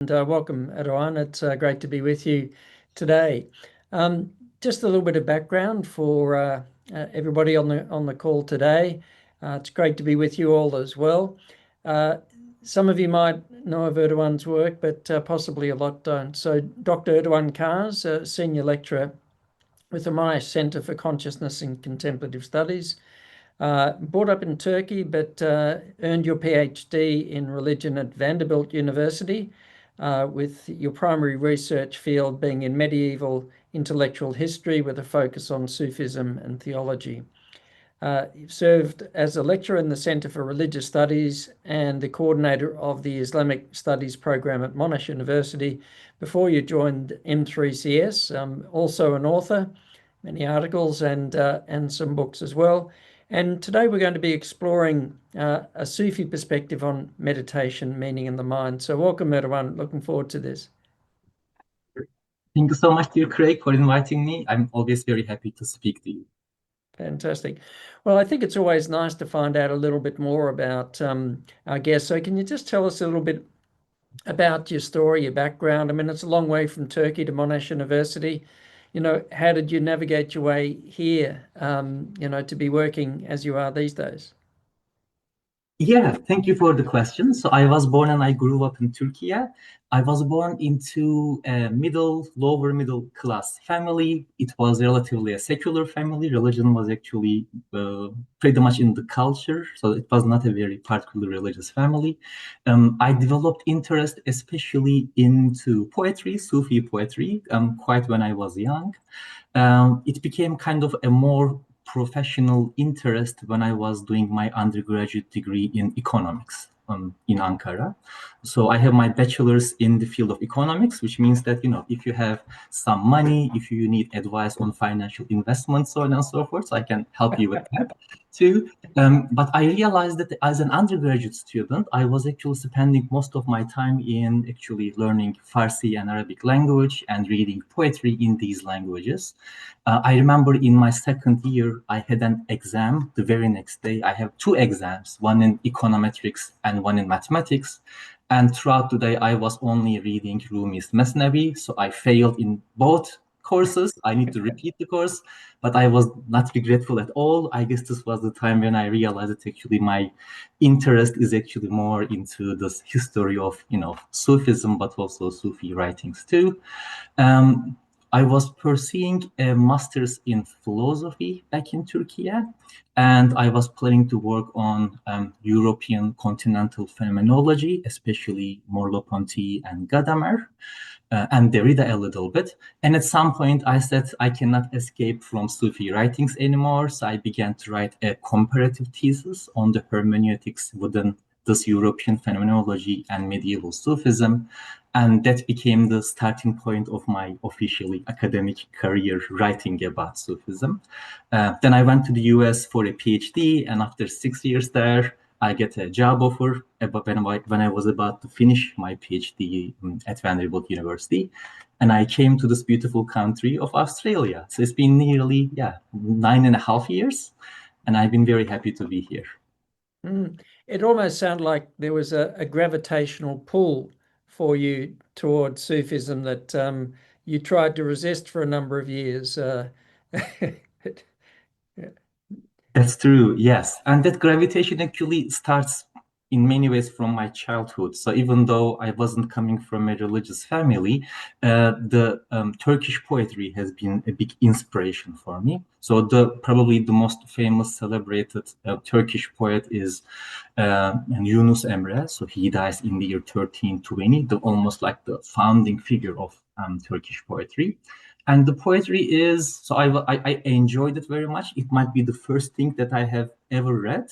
And welcome, Erwan. It's great to be with you today. Just a little bit of background for everybody on the call today. It's great to be with you all as well. Some of you might know of Erdogan's work, but possibly a lot don't. So Dr. Aydogan Kars, a senior lecturer with the Monash Centre for Consciousness and Contemplative Studies, brought up in Turkey, but earned your Ph.D. in religion at Vanderbilt University, with your primary research field being in medieval intellectual history with a focus on Sufism and theology. You've served as a lecturer in the Centre for Religious Studies and the coordinator of the Islamic Studies program at Monash University before you joined M3CS, also an author, many articles and some books as well. And today we're going to be exploring a Sufi perspective on meditation, meaning in the mind. So welcome, everyone. Looking forward to this. Thank you so much, dear Craig, for inviting me. I'm always very happy to speak to you. Fantastic. Well, I think it's always nice to find out a little bit more about our guests. So can you just tell us a little bit about your story, your background? I mean, it's a long way from Turkey to Monash University. How did you navigate your way here, to be working as you are these days? Yeah, thank you for the question. So I was born and I grew up in Turkey. I was born into a lower middle class family. It was relatively a secular family. Religion was actually pretty much in the culture. So it was not a very particular religious family. I developed interest especially into poetry, Sufi poetry, quite when I was young. It became kind of a more professional interest when I was doing my undergraduate degree in economics in Ankara. So I have my bachelor's in the field of economics, which means that, if you have some money, if you need advice on financial investments, so on and so forth, so I can help you with that too. But I realized that as an undergraduate student, I was actually spending most of my time in actually learning Farsi and Arabic language and reading poetry in these languages. I remember in my second year, I had an exam the very next day. I have two exams, one in econometrics and one in mathematics. And throughout the day, I was only reading Rumi's Mesnevi. So I failed in both courses. I need to repeat the course, but I was not regretful at all. I guess this was the time when I realized that actually my interest is actually more into this history of, Sufism, but also Sufi writings too. I was pursuing a master's in philosophy back in Turkey, and I was planning to work on European continental phenomenology, especially Merleau-Ponty and Gadamer, and Derrida a little bit. And at some point, I said I cannot escape from Sufi writings anymore, so I began to write a comparative thesis on the hermeneutics within this European phenomenology and medieval Sufism. And that became the starting point of my officially academic career writing about Sufism. Then I went to the US for a PhD, and after 6 years there, I get a job offer when I was about to finish my PhD at Vanderbilt University. And I came to this beautiful country of Australia. So it's been nearly, 9.5 years, and I've been very happy to be here. It almost sounded like there was a gravitational pull for you towards Sufism that you tried to resist for a number of years. That's true, yes. And that gravitation actually starts in many ways from my childhood. So even though I wasn't coming from a religious family, the Turkish poetry has been a big inspiration for me. So probably the most famous celebrated Turkish poet is Yunus Emre. So he dies in the year 1320, almost like the founding figure of Turkish poetry. And the poetry is, so I enjoyed it very much. It might be the first thing that I have ever read.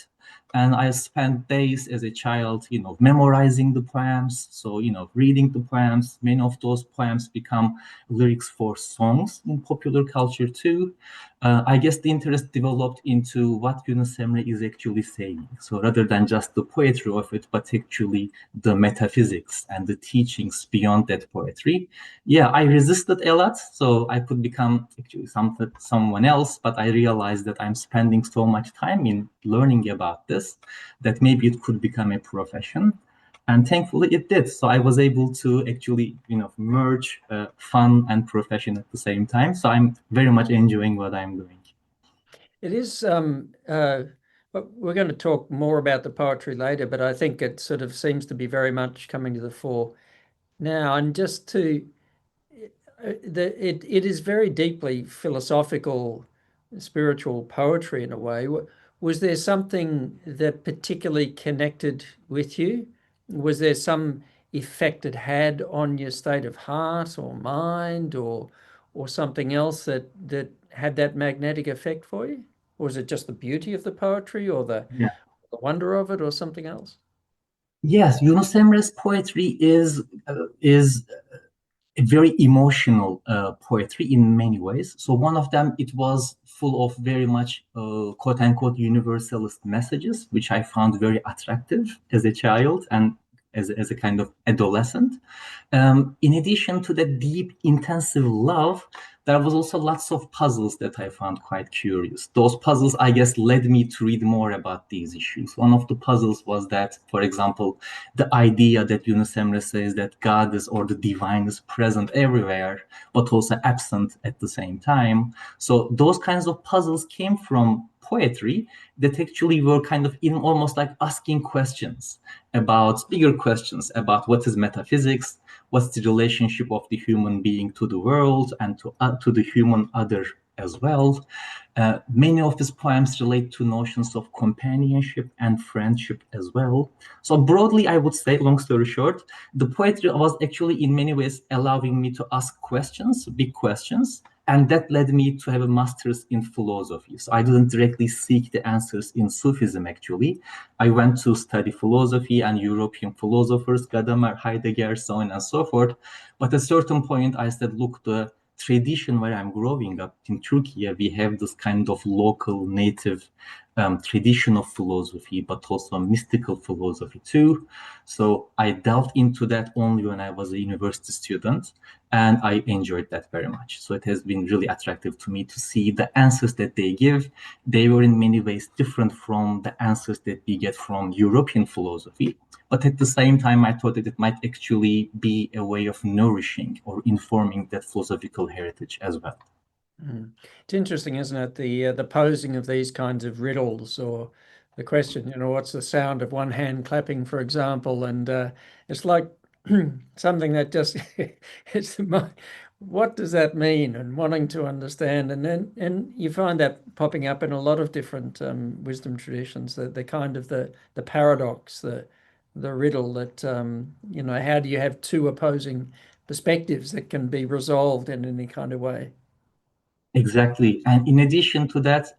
And I spent days as a child, memorizing the poems. So, reading the poems. Many of those poems become lyrics for songs in popular culture too. I guess the interest developed into what Yunus Emre is actually saying. So rather than just the poetry of it, but actually the metaphysics and the teachings beyond that poetry. Yeah, I resisted a lot. So I could become actually someone else, but I realized that I'm spending so much time in learning about this that maybe it could become a profession. And thankfully it did. So I was able to actually, merge fun and profession at the same time. So I'm very much enjoying what I'm doing. It is, but we're going to talk more about the poetry later, but I think it sort of seems to be very much coming to the fore now. And just to, it is very deeply philosophical, spiritual poetry in a way. Was there something that particularly connected with you? Was there some effect it had on your state of heart or mind, or something else that had that magnetic effect for you? Or was it just the beauty of the poetry, or the wonder of it, or something else? Yes, Yunus Emre's poetry is a very emotional poetry in many ways. So one of them, it was full of very much quote unquote universalist messages, which I found very attractive as a child and as a kind of adolescent. In addition to the deep, intensive love, there was also lots of puzzles that I found quite curious. Those puzzles, I guess, led me to read more about these issues. One of the puzzles was that, for example, the idea that Yunus Emre says that God is or the divine is present everywhere, but also absent at the same time. So those kinds of puzzles came from poetry that actually were kind of in almost like asking questions about bigger questions about what is metaphysics, what's the relationship of the human being to the world and to the human other as well. Many of his poems relate to notions of companionship and friendship as well. So broadly, I would say, long story short, the poetry was actually in many ways allowing me to ask questions, big questions, and that led me to have a master's in philosophy. So I didn't directly seek the answers in Sufism, actually. I went to study philosophy and European philosophers, Gadamer, Heidegger, so on and so forth. But at a certain point, I said, look, the tradition where I'm growing up in Turkey, we have this kind of local native tradition of philosophy, but also mystical philosophy too. So I delved into that only when I was a university student, and I enjoyed that very much. So it has been really attractive to me to see the answers that they give. They were in many ways different from the answers that we get from European philosophy. But at the same time, I thought that it might actually be a way of nourishing or informing that philosophical heritage as well. It's interesting, isn't it? The posing of these kinds of riddles, or the question, what's the sound of one hand clapping, for example, and it's like something that just it's what does that mean, and wanting to understand, and you find that popping up in a lot of different wisdom traditions, the kind of the paradox, the riddle that how do you have two opposing perspectives that can be resolved in any kind of way? Exactly. And in addition to that,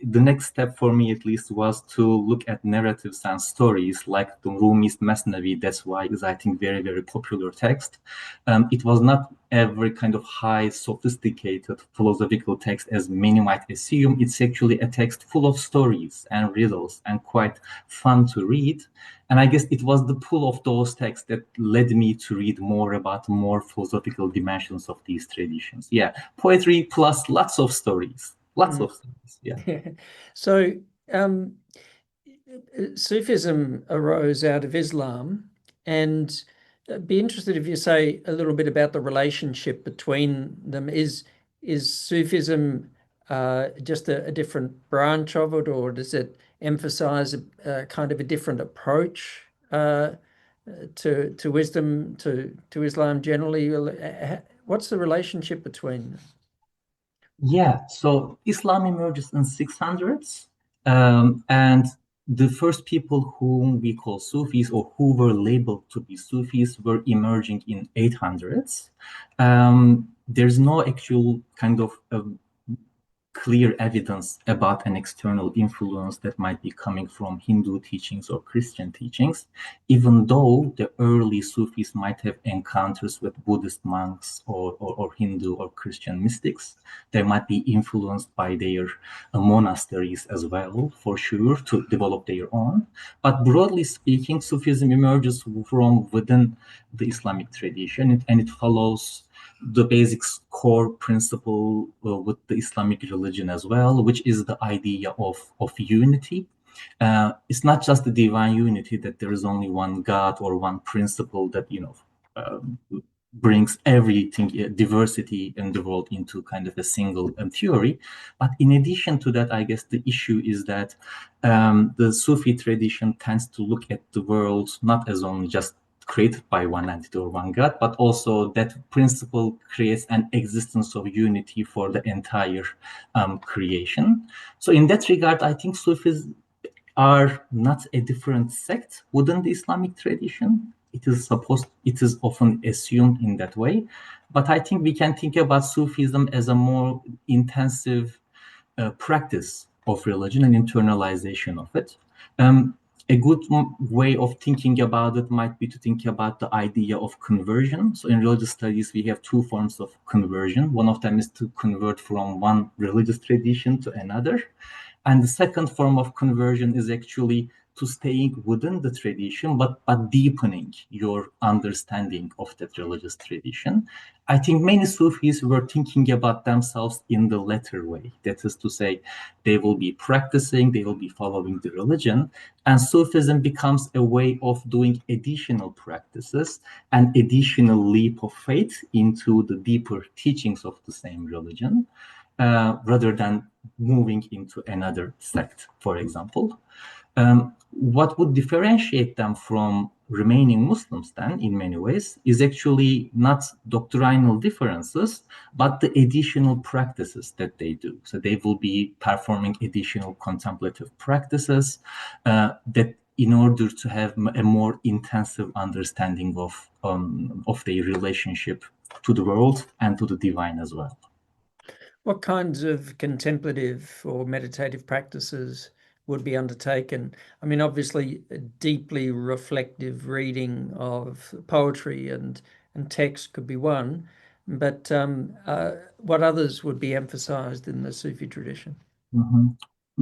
the next step for me at least was to look at narratives and stories like the Rumi's Masnavi. That's why it's, I think, very, very popular text. It was not a very kind of high, sophisticated philosophical text as many might assume. It's actually a text full of stories and riddles and quite fun to read. And I guess it was the pull of those texts that led me to read more about more philosophical dimensions of these traditions. Yeah, poetry plus lots of stories. Lots Mm. of stories. Yeah. So, um, Sufism arose out of Islam, and I'd be interested if you say a little bit about the relationship between them. Is Sufism just a different branch of it, or does it emphasize a kind of a different approach to wisdom, to Islam generally? What's the relationship between them? Yeah, so Islam emerges in 600s, and the first people whom we call Sufis or who were labeled to be Sufis were emerging in 800s. There's no actual kind of clear evidence about an external influence that might be coming from Hindu teachings or Christian teachings, even though the early Sufis might have encounters with Buddhist monks or Hindu or Christian mystics. They might be influenced by their monasteries as well, for sure, to develop their own. But broadly speaking, Sufism emerges from within the Islamic tradition and it follows the basic core principle with the Islamic religion as well, which is the idea of unity. It's not just the divine unity that there is only one God or one principle that, um, brings everything, diversity in the world into kind of a single theory. But in addition to that, I guess the issue is that the Sufi tradition tends to look at the world not as only just created by one entity or one God, but also that principle creates an existence of unity for the entire creation. So in that regard, I think Sufis are not a different sect within the Islamic tradition. It is often assumed in that way. But I think we can think about Sufism as a more intensive practice of religion and internalization of it. Um, a good way of thinking about it might be to think about the idea of conversion. So in religious studies, we have two forms of conversion. One of them is to convert from one religious tradition to another. And the second form of conversion is actually to staying within the tradition, but deepening your understanding of that religious tradition. I think many Sufis were thinking about themselves in the latter way. That is to say, they will be practicing, they will be following the religion, and Sufism becomes a way of doing additional practices, an additional leap of faith into the deeper teachings of the same religion, rather than moving into another sect, for example. What would differentiate them from remaining Muslims then, in many ways, is actually not doctrinal differences, but the additional practices that they do. So they will be performing additional contemplative practices that in order to have a more intensive understanding of their relationship to the world and to the divine as well. What kinds of contemplative or meditative practices would be undertaken? I mean, obviously, a deeply reflective reading of poetry and text could be one, but what others would be emphasized in the Sufi tradition? Mhm.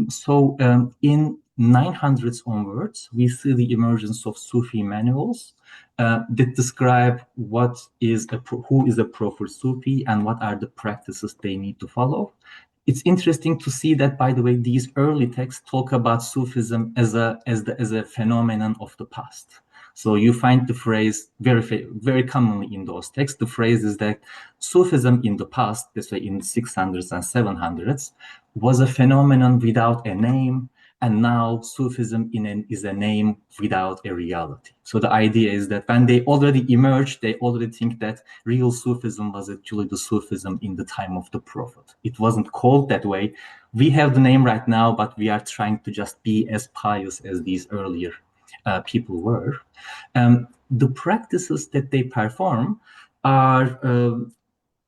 So in 900s onwards, we see the emergence of Sufi manuals that describe who is a proper Sufi and what are the practices they need to follow. It's interesting to see that, by the way, these early texts talk about Sufism as a phenomenon of the past. So you find the phrase very commonly in those texts. The phrase is that Sufism in the past, this way in 600s and 700s, was a phenomenon without a name, and now Sufism is a name without a reality. So the idea is that when they already emerged, they already think that real Sufism was actually the Sufism in the time of the Prophet. It wasn't called that way. We have the name right now, but we are trying to just be as pious as these earlier people were. The practices that they perform are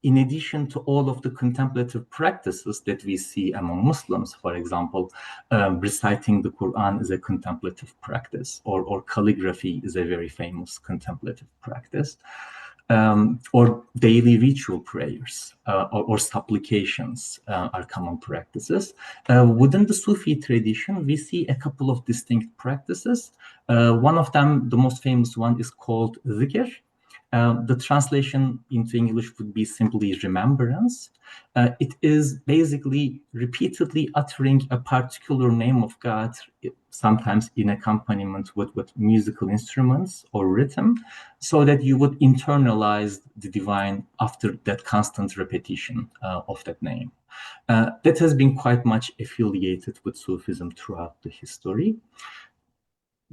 in addition to all of the contemplative practices that we see among Muslims. For example, reciting the Quran is a contemplative practice, or calligraphy is a very famous contemplative practice, or daily ritual prayers or supplications are common practices. Within the Sufi tradition, we see a couple of distinct practices. One of them, the most famous one, is called zikr. The translation into English would be simply remembrance. It is basically repeatedly uttering a particular name of God, sometimes in accompaniment with musical instruments or rhythm, so that you would internalize the divine after that constant repetition of that name. That has been quite much affiliated with Sufism throughout the history.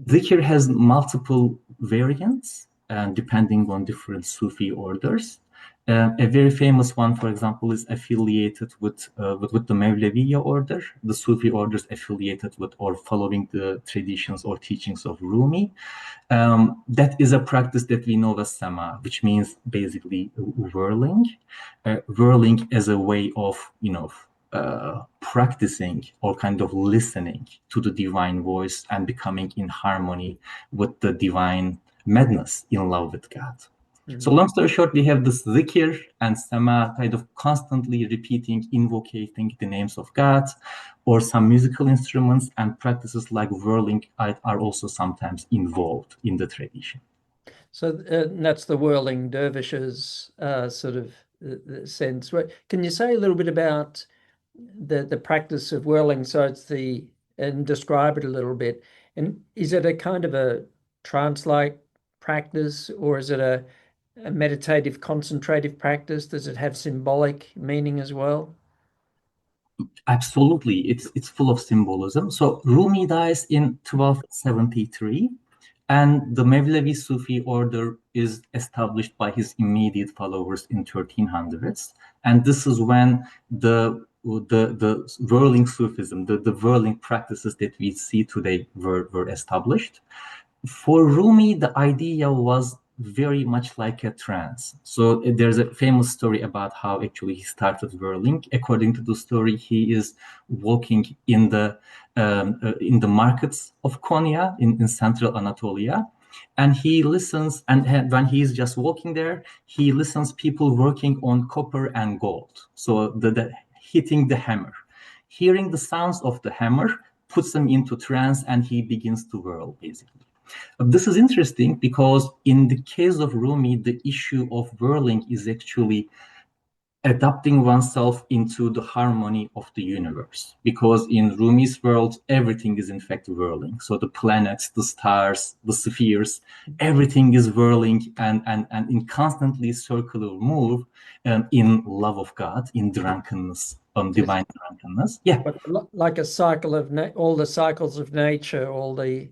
Dhikr has multiple variants depending on different Sufi orders. A very famous one, for example, is affiliated with the Mevleviya order, the Sufi orders affiliated with or following the traditions or teachings of Rumi. That is a practice that we know as sama, which means basically whirling, whirling as a way of, practicing or kind of listening to the divine voice and becoming in harmony with the divine madness, in love with God. So long story short, we have this zikr and sama kind of constantly repeating, invocating the names of God, or some musical instruments, and practices like whirling are also sometimes involved in the tradition. So that's the whirling dervishes sort of sense. Can you say a little bit about the practice of whirling? So it's the and describe it a little bit. And is it a kind of a trance-like practice, or is it a meditative, concentrative practice? Does it have symbolic meaning as well? Absolutely, it's full of symbolism. So Rumi dies in 1273, and the Mevlevi Sufi order is established by his immediate followers in 1300s. And this is when the whirling Sufism, the whirling practices that we see today were established. For Rumi, the idea was very much like a trance. So there's a famous story about how actually he started whirling. According to the story, he is walking in the markets of Konya in central Anatolia, and he listens. And when he is just walking there, he listens people working on copper and gold. So the hitting the hammer, hearing the sounds of the hammer puts him into trance, and he begins to whirl basically. This is interesting because in the case of Rumi, the issue of whirling is actually adapting oneself into the harmony of the universe. Because in Rumi's world, everything is in fact whirling. So the planets, the stars, the spheres, everything is whirling and in constantly circular move in love of God, in drunkenness, divine drunkenness. Yeah. But like a cycle of all the cycles of nature, all the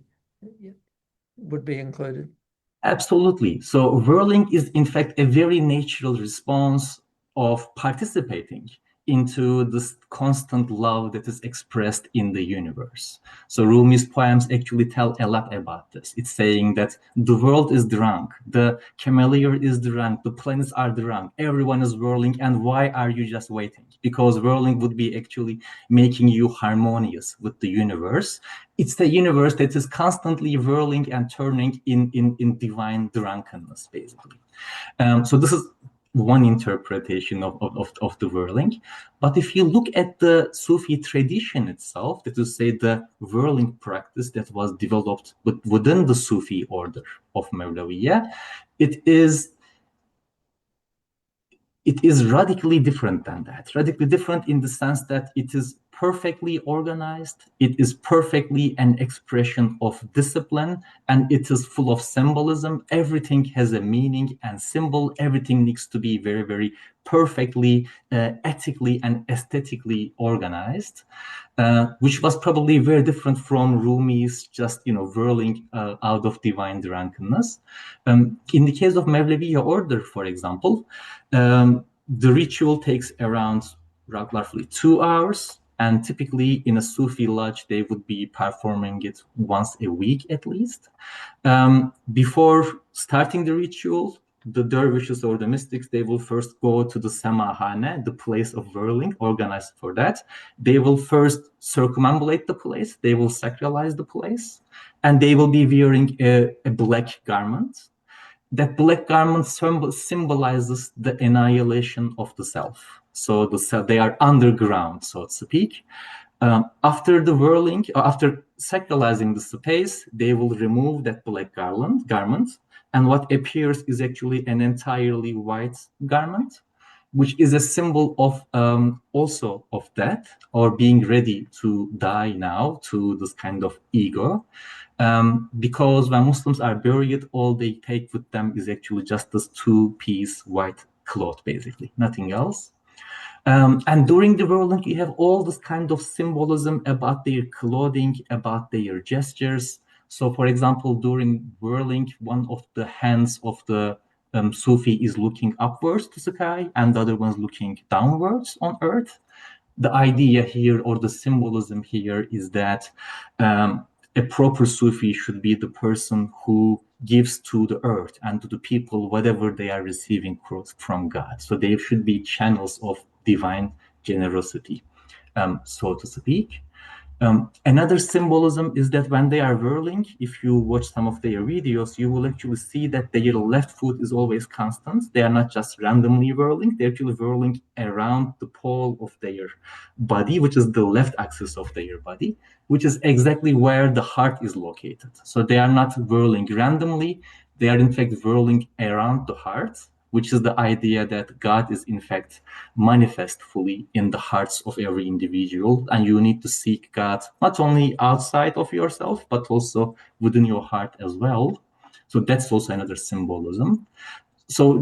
would be included. Absolutely. So whirling is in fact a very natural response of participating into this constant love that is expressed in the universe. So Rumi's poems actually tell a lot about this. It's saying that the world is drunk, the cameleer is drunk, the planets are drunk, everyone is whirling, and why are you just waiting? Because whirling would be actually making you harmonious with the universe. It's the universe that is constantly whirling and turning in divine drunkenness, basically. So this is one interpretation of the whirling. But if you look at the Sufi tradition itself, that is, say, the whirling practice that was developed within the Sufi order of Mevleviya, it is radically different than that. Radically different in the sense that it is perfectly organized, it is perfectly an expression of discipline, and it is full of symbolism. Everything has a meaning and symbol. Everything needs to be very, very perfectly, ethically, and aesthetically organized, which was probably very different from Rumi's just, whirling out of divine drunkenness. In the case of Mevleviya order, for example, the ritual takes around roughly 2 hours, and typically in a Sufi lodge, they would be performing it once a week at least. Before starting the ritual, the dervishes or the mystics, they will first go to the samahane, the place of whirling, organized for that. They will first circumambulate the place, they will sacralize the place, and they will be wearing a black garment. That black garment symbolizes the annihilation of the self. So they are underground, so to speak. After the whirling, after sacralizing the space, they will remove that black garment, and what appears is actually an entirely white garment, which is a symbol of also of death, or being ready to die now, to this kind of ego. Because when Muslims are buried, all they take with them is actually just this two-piece white cloth, basically, nothing else. And during the whirling, you have all this kind of symbolism about their clothing, about their gestures. So, for example, during whirling, one of the hands of the Sufi is looking upwards to the sky, and the other one's looking downwards on earth. The idea here, or the symbolism here, is that a proper Sufi should be the person who gives to the earth and to the people whatever they are receiving from God. So they should be channels of divine generosity, so to speak. Another symbolism is that when they are whirling, if you watch some of their videos, you will actually see that their left foot is always constant. They are not just randomly whirling, they're actually whirling around the pole of their body, which is the left axis of their body, which is exactly where the heart is located. So they are not whirling randomly, they are in fact whirling around the heart. which is the idea that God is in fact manifest fully in the hearts of every individual, and you need to seek God not only outside of yourself but also within your heart as well. So that's also another symbolism. So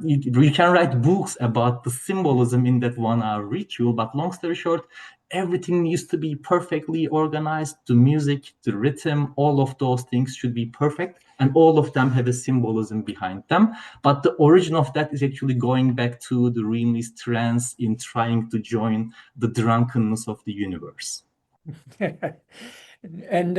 you can write books about the symbolism in that 1 hour ritual, but long story short, everything needs to be perfectly organized. The music, the rhythm, all of those things should be perfect, and all of them have a symbolism behind them. But the origin of that is actually going back to the Rimi's trance in trying to join the drunkenness of the universe. And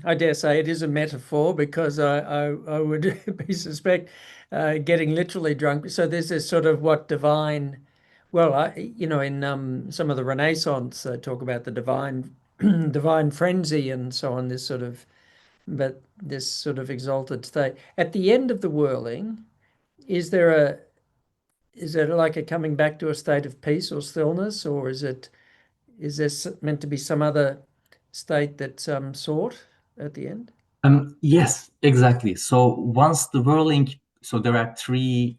I dare say it is a metaphor, because I would be suspect getting literally drunk. So there's this sort of divine, well, in some of the Renaissance, talk about the divine divine frenzy and so on, this sort of exalted state. At the end of the whirling, is there is it like a coming back to a state of peace or stillness, or is there meant to be some other state that's sought at the end? Yes, exactly. So once the whirling, so there are three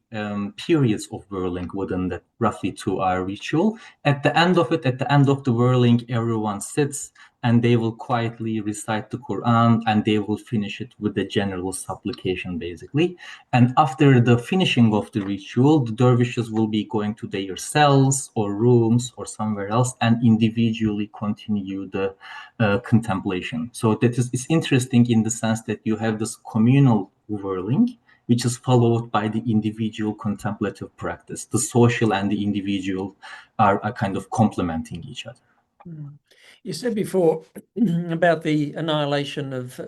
periods of whirling within that roughly 2 hour ritual. At the end of it, at the end of the whirling, everyone sits and they will quietly recite the Quran, and they will finish it with a general supplication, basically. And after the finishing of the ritual, the dervishes will be going to their cells or rooms or somewhere else and individually continue the contemplation. So that is, it's interesting in the sense that you have this communal whirling, which is followed by the individual contemplative practice. The social and the individual are kind of complementing each other. You said before about the annihilation of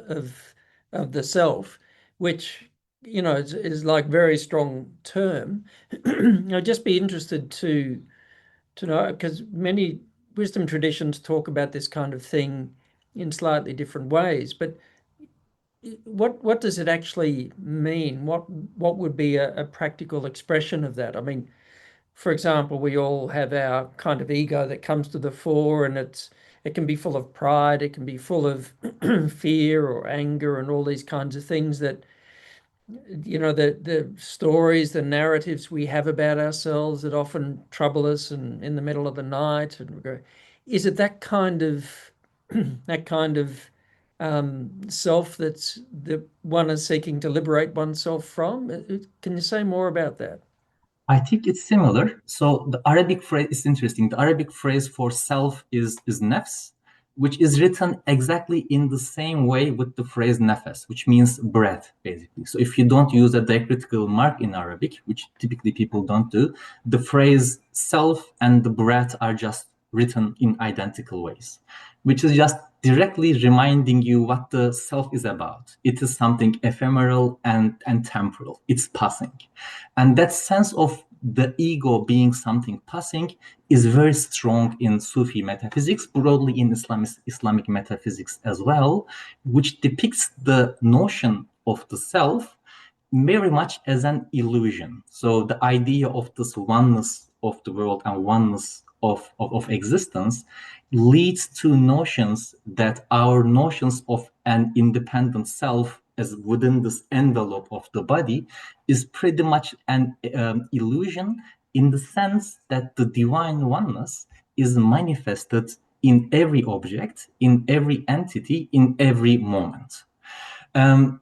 the self, which is like very strong term. I'd just be interested to know, because many wisdom traditions talk about this kind of thing in slightly different ways. But what does it actually mean? What would be a practical expression of that? I mean, for example, we all have our kind of ego that comes to the fore, and it can be full of pride, it can be full of fear or anger and all these kinds of things that the stories, the narratives we have about ourselves that often trouble us, and in the middle of the night, and we go, is it that kind of that kind of self that's the one is seeking to liberate oneself from? Can you say more about that? I think it's similar. So the Arabic phrase is interesting. The Arabic phrase for self is nafs, which is written exactly in the same way with the phrase nafas, which means breath, basically. So if you don't use a diacritical mark in Arabic, which typically people don't do, the phrase self and the breath are just written in identical ways, which is just directly reminding you what the self is about. It is something ephemeral and temporal. It's passing. And that sense of the ego being something passing is very strong in Sufi metaphysics, broadly in Islamic metaphysics as well, which depicts the notion of the self very much as an illusion. So the idea of this oneness of the world and oneness of existence leads to notions that our notions of an independent self as within this envelope of the body is pretty much an illusion, in the sense that the divine oneness is manifested in every object, in every entity, in every moment. Um,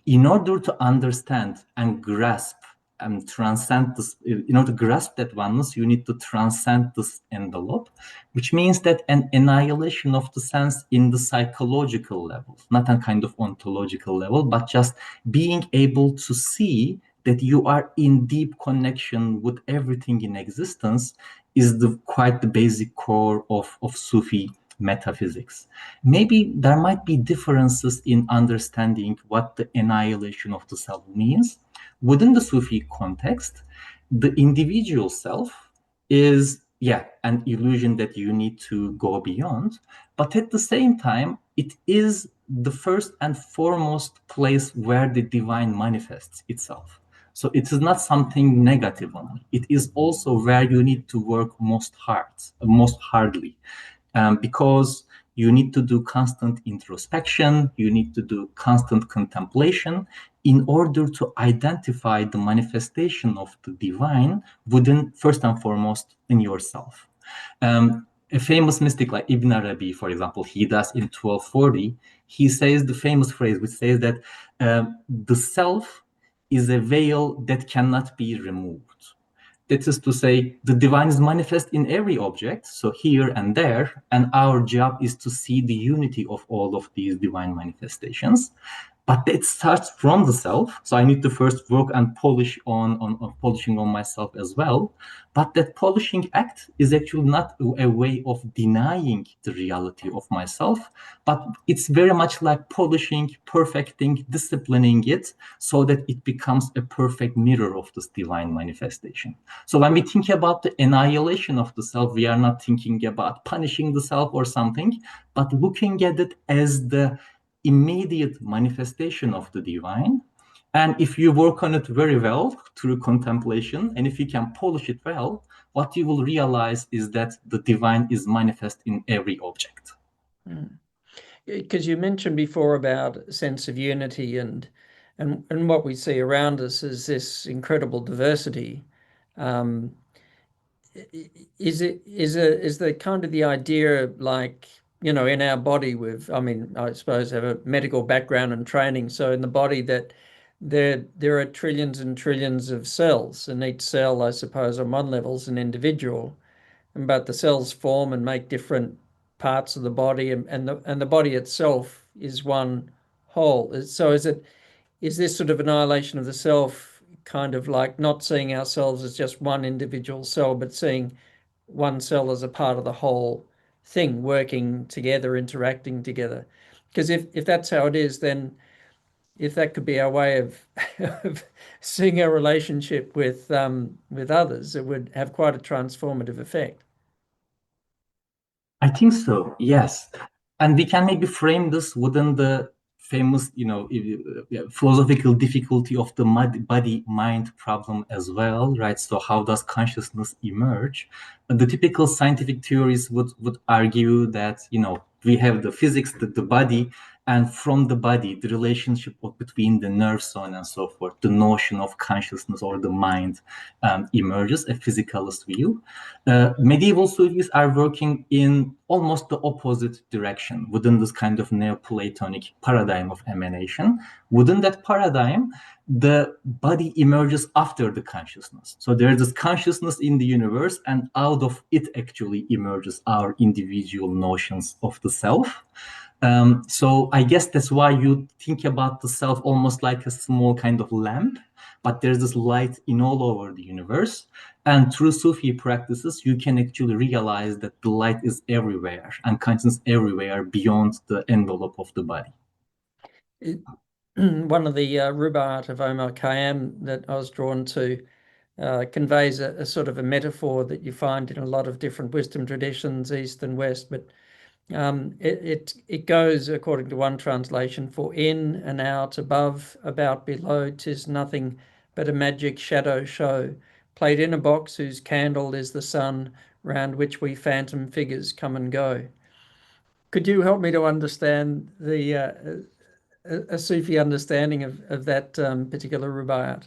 in order to understand and grasp and transcend this, in order to grasp that oneness, you need to transcend this envelope, which means that an annihilation of the sense in the psychological level, not a kind of ontological level, but just being able to see that you are in deep connection with everything in existence is quite the basic core of Sufi metaphysics. Maybe there might be differences in understanding what the annihilation of the self means. Within the Sufi context, the individual self is, yeah, an illusion that you need to go beyond. But at the same time, it is the first and foremost place where the divine manifests itself. So it is not something negative only. It is also where you need to work most hardly, because you need to do constant introspection, you need to do constant contemplation in order to identify the manifestation of the divine within, first and foremost, in yourself. A famous mystic like Ibn Arabi, for example, he does in 1240, he says the famous phrase which says that the self is a veil that cannot be removed. That is to say, the divine is manifest in every object, so here and there, and our job is to see the unity of all of these divine manifestations. But it starts from the self, so I need to first work and polish on polishing on myself as well. But that polishing act is actually not a way of denying the reality of myself, but it's very much like polishing, perfecting, disciplining it so that it becomes a perfect mirror of this divine manifestation. So when we think about the annihilation of the self, we are not thinking about punishing the self or something, but looking at it as the immediate manifestation of the divine. And if you work on it very well through contemplation, and if you can polish it well, what you will realize is that the divine is manifest in every object. Because you mentioned before about a sense of unity and what we see around us is this incredible diversity. Is the kind of the idea like, you know, in our body I suppose have a medical background and training, so in the body that there are trillions and trillions of cells, and each cell, I suppose, on one level is an individual, but the cells form and make different parts of the body, and the body itself is one whole. So is this sort of annihilation of the self kind of like not seeing ourselves as just one individual cell, but seeing one cell as a part of the whole thing, working together, interacting together? Because if that's how it is, then if that could be our way of, of seeing our relationship with others, it would have quite a transformative effect. I think so, yes. And we can maybe frame this within the famous, philosophical difficulty of the body-mind problem as well, right? So how does consciousness emerge? The typical scientific theories would argue that, we have the physics, the body, and from the body, the relationship between the nerves, so on and so forth, the notion of consciousness or the mind emerges, a physicalist view. Medieval Sufis are working in almost the opposite direction within this kind of Neoplatonic paradigm of emanation. Within that paradigm, the body emerges after the consciousness. So there's this consciousness in the universe, and out of it actually emerges our individual notions of the self. So I guess that's why you think about the self almost like a small kind of lamp, but there's this light in all over the universe. And through Sufi practices, you can actually realize that the light is everywhere and consciousness everywhere beyond the envelope of the body. One of the Rubaiyat of Omar Khayyam that I was drawn to conveys a sort of a metaphor that you find in a lot of different wisdom traditions, East and West, but it goes according to one translation: for in and out, above, about, below, 'tis nothing but a magic shadow show, played in a box whose candle is the sun, round which we phantom figures come and go. Could you help me to understand a Sufi understanding of that particular Rubaiyat?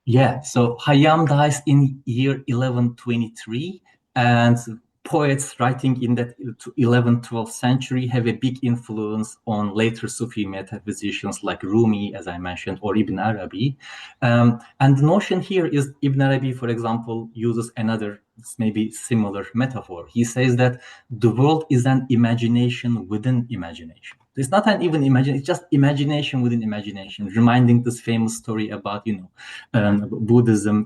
Yeah, so Hayam dies in year 1123, and poets writing in that 11th, 12th century have a big influence on later Sufi metaphysicians like Rumi, as I mentioned, or Ibn Arabi. And the notion here is Ibn Arabi, for example, uses another maybe similar metaphor. He says that the world is an imagination within imagination. It's not an even imagination, it's just imagination within imagination, reminding this famous story about, Buddhism,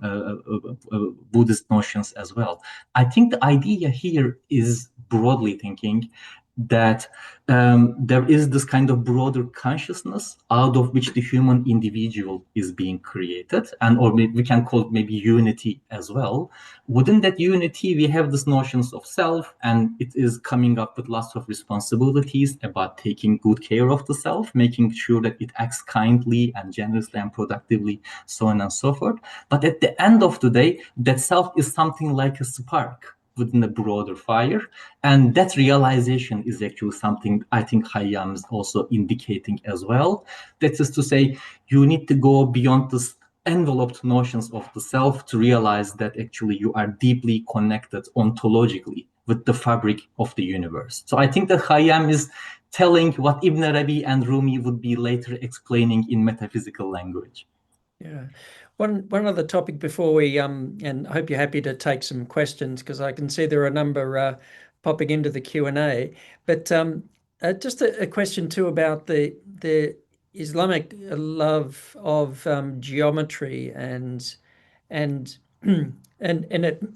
Buddhist notions as well. I think the idea here is, broadly thinking, that there is this kind of broader consciousness out of which the human individual is being created, and or maybe we can call it maybe unity as well. Within that unity, we have these notions of self, and it is coming up with lots of responsibilities about taking good care of the self, making sure that it acts kindly and generously and productively, so on and so forth. But at the end of the day, that self is something like a spark. within a broader fire. And that realization is actually something I think Hayyam is also indicating as well. That is to say, you need to go beyond this enveloped notions of the self to realize that actually you are deeply connected ontologically with the fabric of the universe. So I think that Khayyam is telling what Ibn Arabi and Rumi would be later explaining in metaphysical language. Yeah. One other topic before we and I hope you're happy to take some questions because I can see there are a number popping into the Q&A. But just a question too about the Islamic love of geometry and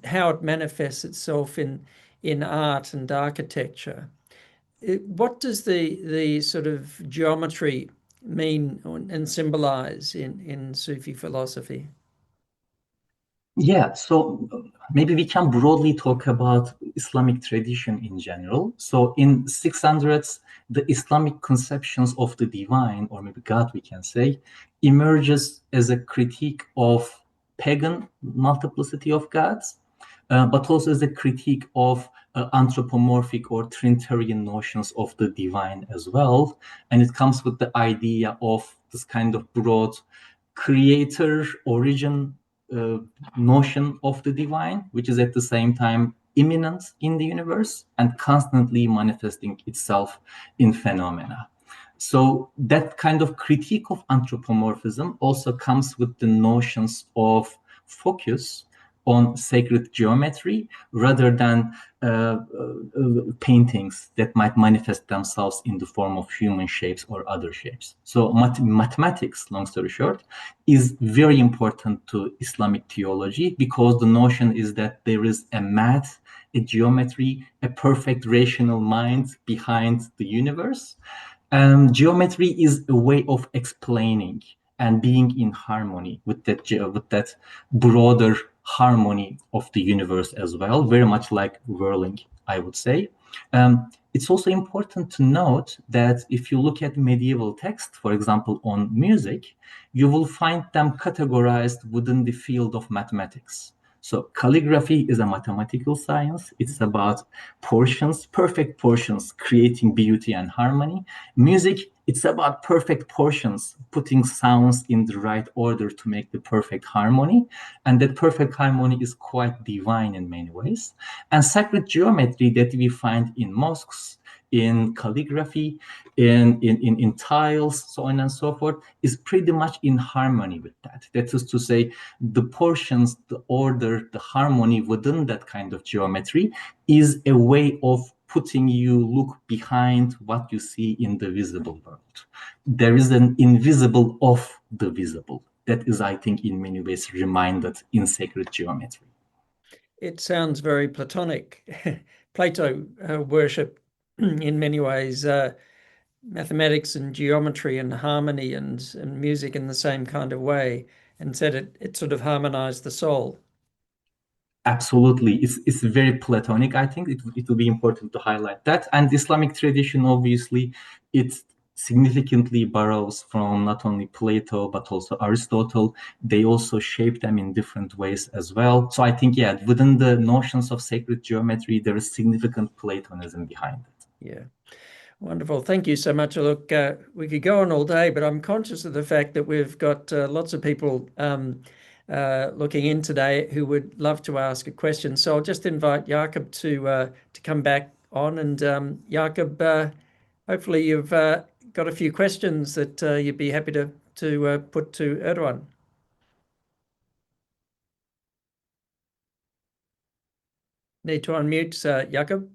how it manifests itself in art and architecture. What does the sort of geometry mean and symbolize in Sufi philosophy? Yeah, so maybe we can broadly talk about Islamic tradition in general. So in 600s, the Islamic conceptions of the divine, or maybe God, we can say, emerges as a critique of pagan multiplicity of gods, but also as a critique of anthropomorphic or Trinitarian notions of the divine as well. And it comes with the idea of this kind of broad creator origin uh, notion of the divine, which is at the same time immanent in the universe and constantly manifesting itself in phenomena. So that kind of critique of anthropomorphism also comes with the notions of focus on sacred geometry rather than paintings that might manifest themselves in the form of human shapes or other shapes. So mathematics, long story short, is very important to Islamic theology because the notion is that there is a math, a geometry, a perfect rational mind behind the universe. Geometry is a way of explaining and being in harmony with that broader harmony of the universe as well, very much like whirling, I would say. It's also important to note that if you look at medieval texts, for example, on music, you will find them categorized within the field of mathematics. So calligraphy is a mathematical science. It's about portions, perfect portions, creating beauty and harmony. Music, it's about perfect portions, putting sounds in the right order to make the perfect harmony. And that perfect harmony is quite divine in many ways. And sacred geometry that we find in mosques, in calligraphy, in tiles, so on and so forth, is pretty much in harmony with that. That is to say, the portions, the order, the harmony within that kind of geometry is a way of putting you look behind what you see in the visible world. There is an invisible of the visible. That is, I think, in many ways reminded in sacred geometry. It sounds very Platonic. Plato worshipped in many ways mathematics and geometry and harmony and music in the same kind of way and said it sort of harmonized the soul. Absolutely. It's very Platonic. I think it will be important to highlight that. And Islamic tradition, obviously, it significantly borrows from not only Plato, but also Aristotle. They also shape them in different ways as well. So I think, yeah, within the notions of sacred geometry, there is significant Platonism behind it. Yeah. Wonderful. Thank you so much. Look, we could go on all day, but I'm conscious of the fact that we've got lots of people looking in today who would love to ask a question. So I'll just invite Jakob to come back on. And Jakob, hopefully you've got a few questions that you'd be happy to put to Erdogan. Need to unmute, Jakob.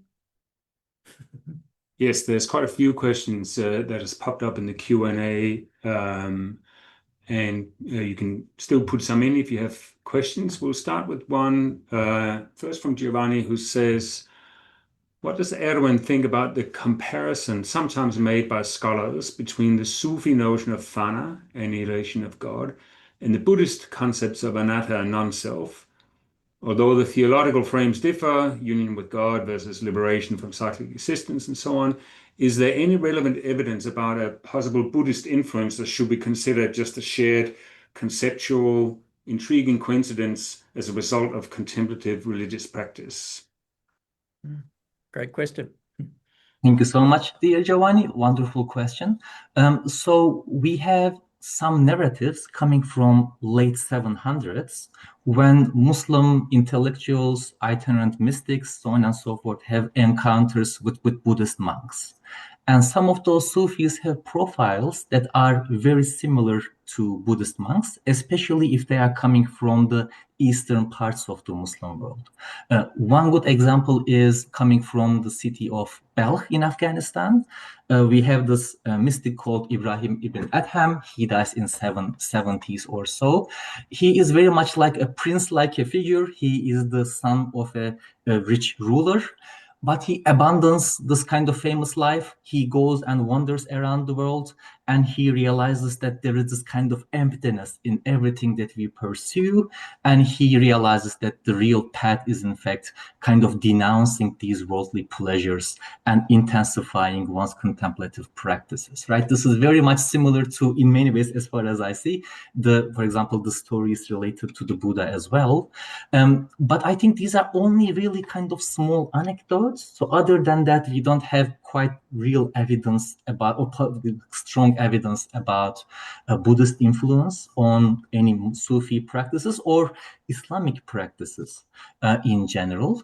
Yes, there's quite a few questions that has popped up in the Q&A, and you can still put some in if you have questions. We'll start with one first from Giovanni, who says, what does Erdogan think about the comparison sometimes made by scholars between the Sufi notion of fana, annihilation of God, and the Buddhist concepts of anatta, non-self? Although the theological frames differ, union with God versus liberation from cyclic existence and so on, is there any relevant evidence about a possible Buddhist influence that should be considered just a shared conceptual, intriguing coincidence as a result of contemplative religious practice? Great question. Thank you so much, dear Giovanni. Wonderful question. So we have some narratives coming from late 700s when Muslim intellectuals, itinerant mystics, so on and so forth, have encounters with Buddhist monks. And some of those Sufis have profiles that are very similar to Buddhist monks, especially if they are coming from the eastern parts of the Muslim world. One good example is coming from the city of Balkh in Afghanistan. We have this mystic called Ibrahim ibn Adham. He dies in 770s or so. He is very much like a prince-like a figure. He is the son of a rich ruler. But he abandons this kind of famous life. He goes and wanders around the world, and he realizes that there is this kind of emptiness in everything that we pursue. And he realizes that the real path is, in fact, kind of denouncing these worldly pleasures and intensifying one's contemplative practices, right? This is very much similar to, in many ways, as far as I see, for example, the stories related to the Buddha as well. But I think these are only really kind of small anecdotes. So other than that, we don't have quite real evidence about, or strong evidence about Buddhist influence on any Sufi practices or Islamic practices in general.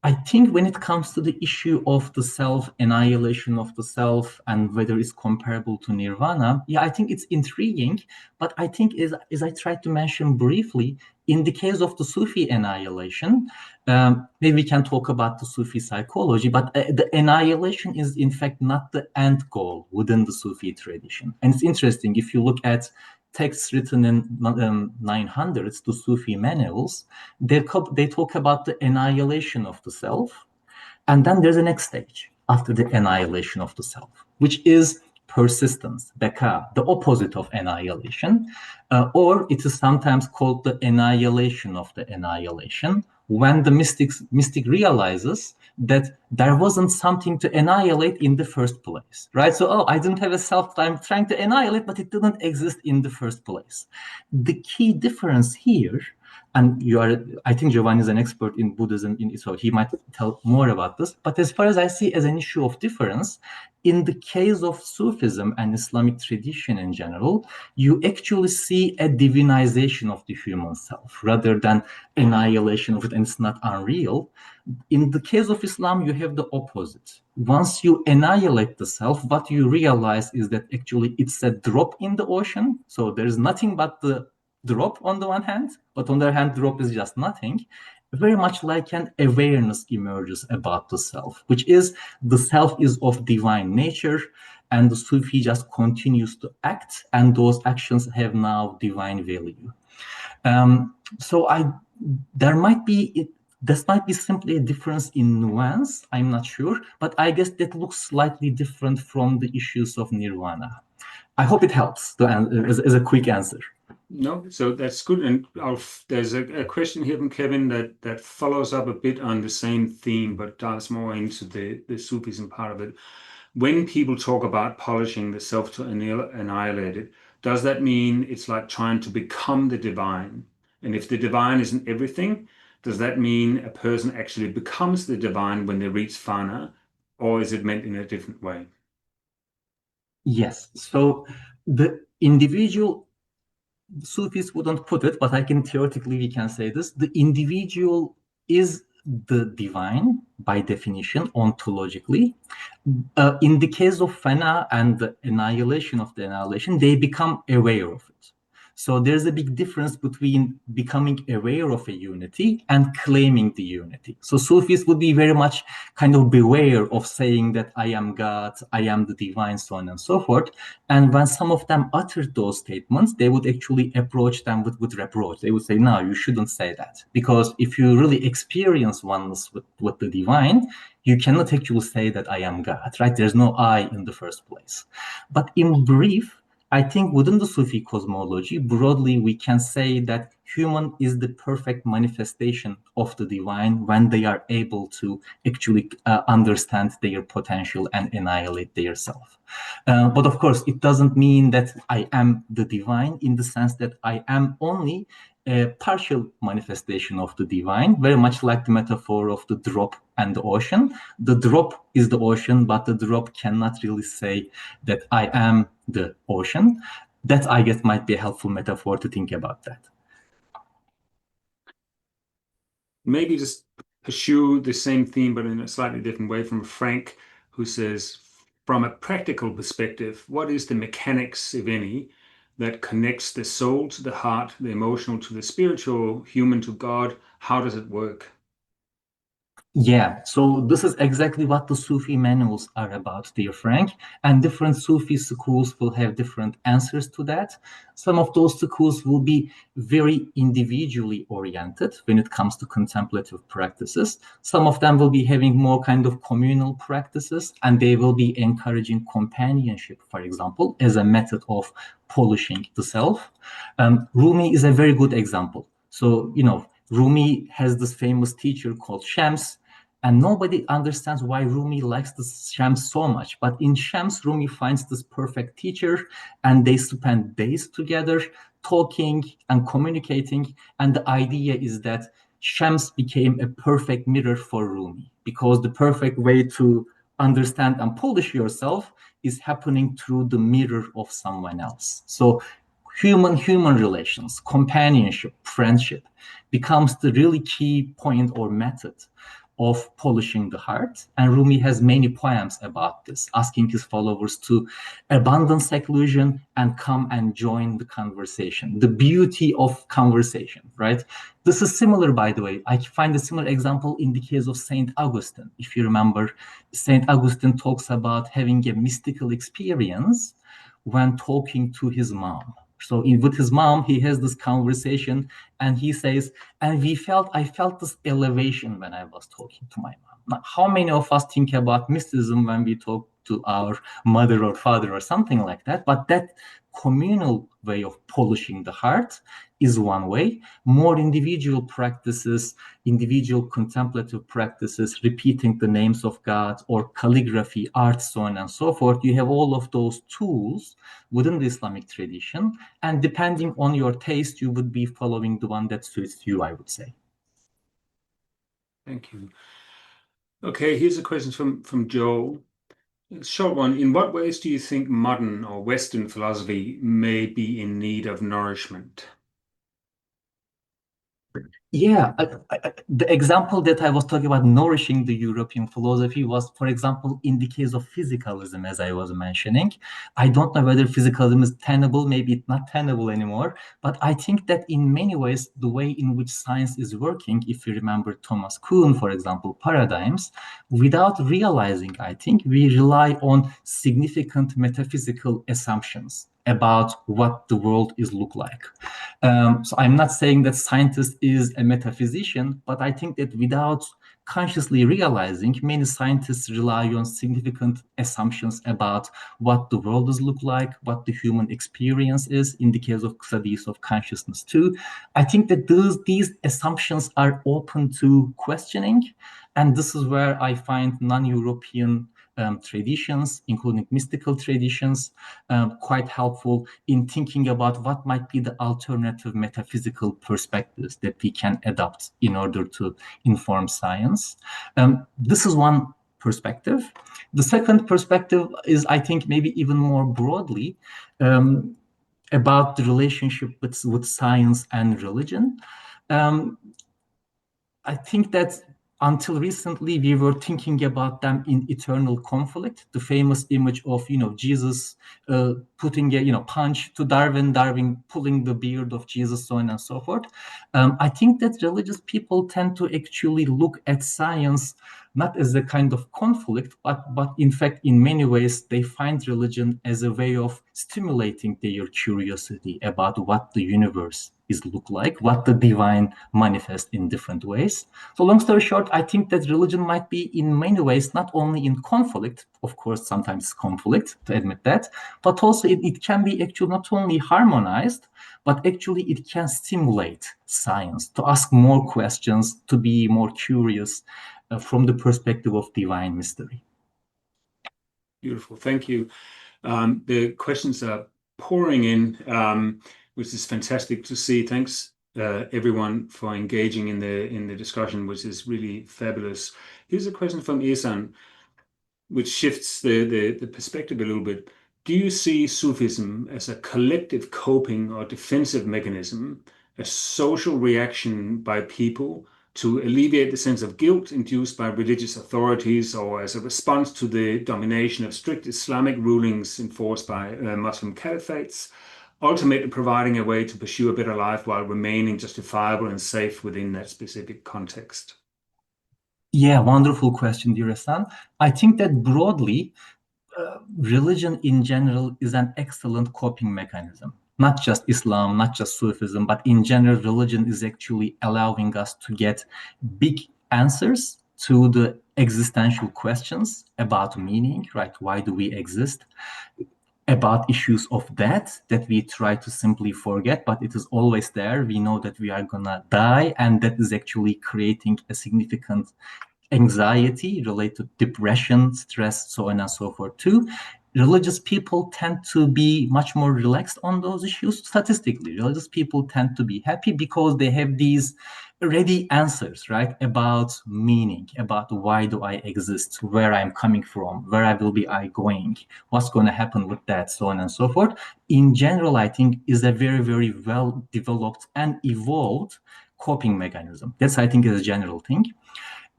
I think when it comes to the issue of the self, annihilation of the self, and whether it's comparable to nirvana, yeah, I think it's intriguing. But I think, as I tried to mention briefly, in the case of the Sufi annihilation, maybe we can talk about the Sufi psychology, but the annihilation is in fact not the end goal within the Sufi tradition. And it's interesting, if you look at texts written in 900s, the Sufi manuals, they talk about the annihilation of the self. And then there's a next stage after the annihilation of the self, which is persistence, beka, the opposite of annihilation, or it is sometimes called the annihilation of the annihilation, when the mystic realizes that there wasn't something to annihilate in the first place, right? So, I didn't have a self I'm trying to annihilate, but it didn't exist in the first place. The key difference here, and I think Giovanni is an expert in Buddhism, so he might tell more about this. But as far as I see as an issue of difference, in the case of Sufism and Islamic tradition in general, you actually see a divinization of the human self rather than annihilation of it, and it's not unreal. In the case of Islam, you have the opposite. Once you annihilate the self, what you realize is that actually it's a drop in the ocean. So there's nothing but the drop on the one hand, but on the other hand, drop is just nothing. Very much like an awareness emerges about the self, which is the self is of divine nature, and the Sufi just continues to act, and those actions have now divine value. This might be simply a difference in nuance, I'm not sure, but I guess that looks slightly different from the issues of nirvana. I hope it helps as a quick answer. No, so that's good. And there's a question here from Kevin that follows up a bit on the same theme, but dives more into the Sufism part of it. When people talk about polishing the self to annihilate it, does that mean it's like trying to become the divine? And if the divine isn't everything, does that mean a person actually becomes the divine when they reach fana, or is it meant in a different way? Yes. So the individual, Sufis wouldn't put it, but theoretically we can say this: the individual is the divine by definition, ontologically. In the case of fana and the annihilation of the annihilation, they become aware of it. So there's a big difference between becoming aware of a unity and claiming the unity. So Sufis would be very much kind of beware of saying that I am God, I am the divine, so on and so forth. And when some of them uttered those statements, they would actually approach them with reproach. They would say, no, you shouldn't say that. Because if you really experience oneness with the divine, you cannot actually say that I am God, right? There's no I in the first place. But in brief, I think within the Sufi cosmology, broadly, we can say that human is the perfect manifestation of the divine when they are able to actually understand their potential and annihilate their self. But of course, it doesn't mean that I am the divine in the sense that I am only a partial manifestation of the divine, very much like the metaphor of the drop and the ocean. The drop is the ocean, but the drop cannot really say that I am the ocean. That, I guess, might be a helpful metaphor to think about that. Maybe just pursue the same theme, but in a slightly different way, from Frank, who says, from a practical perspective, what is the mechanics, if any, that connects the soul to the heart, the emotional to the spiritual, human to God? How does it work? Yeah, so this is exactly what the Sufi manuals are about, dear Frank. And different Sufi schools will have different answers to that. Some of those schools will be very individually oriented when it comes to contemplative practices. Some of them will be having more kind of communal practices, and they will be encouraging companionship, for example, as a method of polishing the self. Rumi is a very good example. So, Rumi has this famous teacher called Shams, and nobody understands why Rumi likes this Shams so much. But in Shams, Rumi finds this perfect teacher, and they spend days together talking and communicating. And the idea is that Shams became a perfect mirror for Rumi, because the perfect way to understand and polish yourself is happening through the mirror of someone else. So human relations, companionship, friendship becomes the really key point or method of polishing the heart. And Rumi has many poems about this, asking his followers to abandon seclusion and come and join the conversation. The beauty of conversation, right? This is similar, by the way. I find a similar example in the case of Saint Augustine. If you remember, Saint Augustine talks about having a mystical experience when talking to his mom. So with his mom, he has this conversation, and he says, and I felt this elevation when I was talking to my mom. Now, how many of us think about mysticism when we talk to our mother or father or something like that? But that communal way of polishing the heart is one way. More individual practices, individual contemplative practices, repeating the names of God, or calligraphy, art, so on and so forth. You have all of those tools within the Islamic tradition. And depending on your taste, you would be following the one that suits you, I would say. Thank you. Okay, here's a question from Joel. A short one. In what ways do you think modern or Western philosophy may be in need of nourishment? Yeah, the example that I was talking about nourishing the European philosophy was, for example, in the case of physicalism, as I was mentioning. I don't know whether physicalism is tenable, maybe it's not tenable anymore, but I think that in many ways, the way in which science is working, if you remember Thomas Kuhn, for example, paradigms, without realizing, I think we rely on significant metaphysical assumptions about what the world is look like. So I'm not saying that scientist is a metaphysician, but I think that without consciously realizing, many scientists rely on significant assumptions about what the world does look like, what the human experience is, in the case of studies of consciousness too. I think that these assumptions are open to questioning, and this is where I find non-European traditions, including mystical traditions, quite helpful in thinking about what might be the alternative metaphysical perspectives that we can adopt in order to inform science. This is one perspective. The second perspective is, I think, maybe even more broadly about the relationship with science and religion. I think that until recently, we were thinking about them in eternal conflict. The famous image of, Jesus putting a, punch to Darwin pulling the beard of Jesus, so on and so forth. I think that religious people tend to actually look at science not as a kind of conflict, but in fact, in many ways, they find religion as a way of stimulating their curiosity about what the universe is look like, what the divine manifests in different ways. So long story short, I think that religion might be in many ways not only in conflict, of course, sometimes conflict, to admit that, but also it can be actually not only harmonized, but actually it can stimulate science to ask more questions, to be more curious from the perspective of divine mystery. Beautiful, thank you. The questions are pouring in, which is fantastic to see. Thanks everyone for engaging in the discussion, which is really fabulous. Here's a question from Isan, which shifts the perspective a little bit. Do you see Sufism as a collective coping or defensive mechanism, a social reaction by people to alleviate the sense of guilt induced by religious authorities, or as a response to the domination of strict Islamic rulings enforced by Muslim caliphates, ultimately providing a way to pursue a better life while remaining justifiable and safe within that specific context? Yeah, wonderful question, dear Hassan. I think that broadly, religion in general is an excellent coping mechanism. Not just Islam, not just Sufism, but in general, religion is actually allowing us to get big answers to the existential questions about meaning, right? Why do we exist? About issues of death that we try to simply forget, but it is always there. We know that we are gonna die, and that is actually creating a significant anxiety related to depression, stress, so on and so forth too. Religious people tend to be much more relaxed on those issues. Statistically, religious people tend to be happy because they have these ready answers, right? About meaning, about why do I exist, where I'm coming from, where I will be I going, what's going to happen with that, so on and so forth. In general, I think is a very, very well developed and evolved coping mechanism. That's, I think, is a general thing.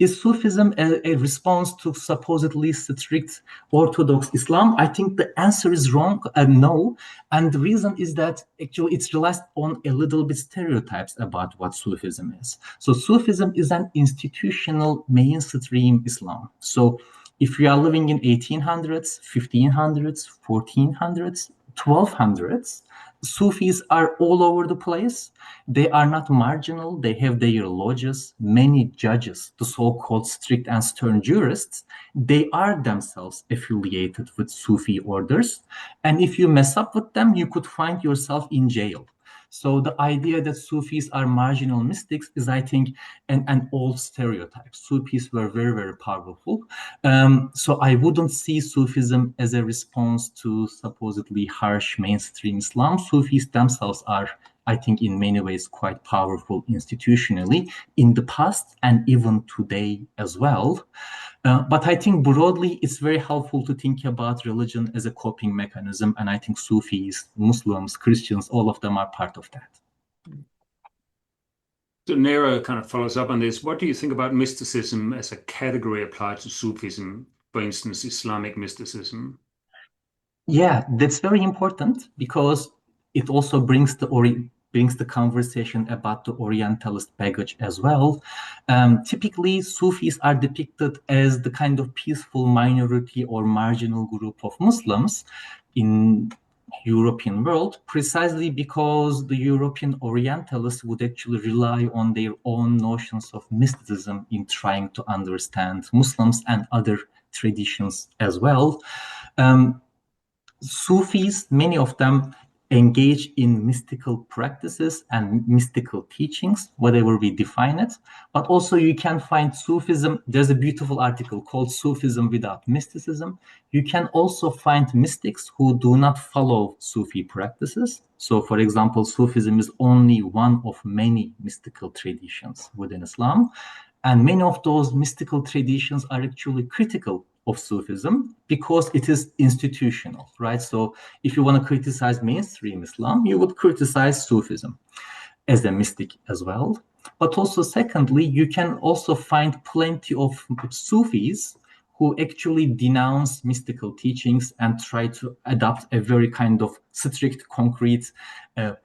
Is Sufism a response to supposedly strict Orthodox Islam? I think the answer is wrong and no. And the reason is that actually it's relies on a little bit stereotypes about what Sufism is. So Sufism is an institutional mainstream Islam. So if you are living in 1800s, 1500s, 1400s, 1200s, Sufis are all over the place. They are not marginal. They have their lodges, many judges, the so-called strict and stern jurists. They are themselves affiliated with Sufi orders. And if you mess up with them, you could find yourself in jail. So the idea that Sufis are marginal mystics is, I think, an old stereotype. Sufis were very, very powerful. So I wouldn't see Sufism as a response to supposedly harsh mainstream Islam. Sufis themselves are, I think, in many ways quite powerful institutionally in the past and even today as well. But I think broadly, it's very helpful to think about religion as a coping mechanism. And I think Sufis, Muslims, Christians, all of them are part of that. So Nera kind of follows up on this. What do you think about mysticism as a category applied to Sufism, for instance, Islamic mysticism? Yeah, that's very important because it also brings the conversation about the Orientalist baggage as well. Typically, Sufis are depicted as the kind of peaceful minority or marginal group of Muslims in European world, precisely because the European Orientalists would actually rely on their own notions of mysticism in trying to understand Muslims and other traditions as well. Sufis, many of them engage in mystical practices and mystical teachings, whatever we define it. But also you can find Sufism. There's a beautiful article called Sufism Without Mysticism. You can also find mystics who do not follow Sufi practices. So, for example, Sufism is only one of many mystical traditions within Islam. And many of those mystical traditions are actually critical of Sufism because it is institutional, right? So if you want to criticize mainstream Islam, you would criticize Sufism as a mystic as well. But also, secondly, you can also find plenty of Sufis who actually denounce mystical teachings and try to adopt a very kind of strict, concrete,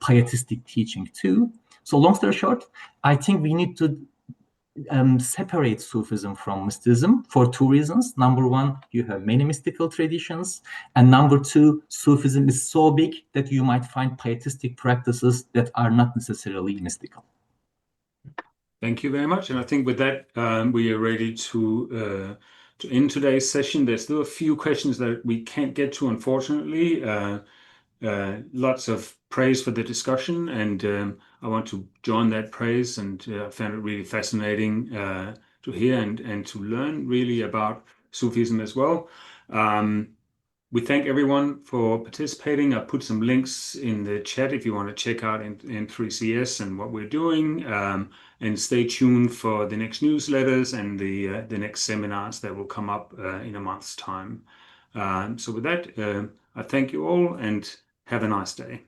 pietistic teaching too. So long story short, I think we need to separate Sufism from mysticism for two reasons. Number one, you have many mystical traditions. And number two, Sufism is so big that you might find pietistic practices that are not necessarily mystical. Thank you very much. And I think with that, we are ready to end today's session. There's still a few questions that we can't get to, unfortunately. Lots of praise for the discussion, and I want to join that praise, and I found it really fascinating to hear and to learn really about Sufism as well. we thank everyone for participating. I put some links in the chat if you want to check out N3CS and what we're doing. And stay tuned for the next newsletters and the next seminars that will come up in a month's time. So with that, I thank you all and have a nice day.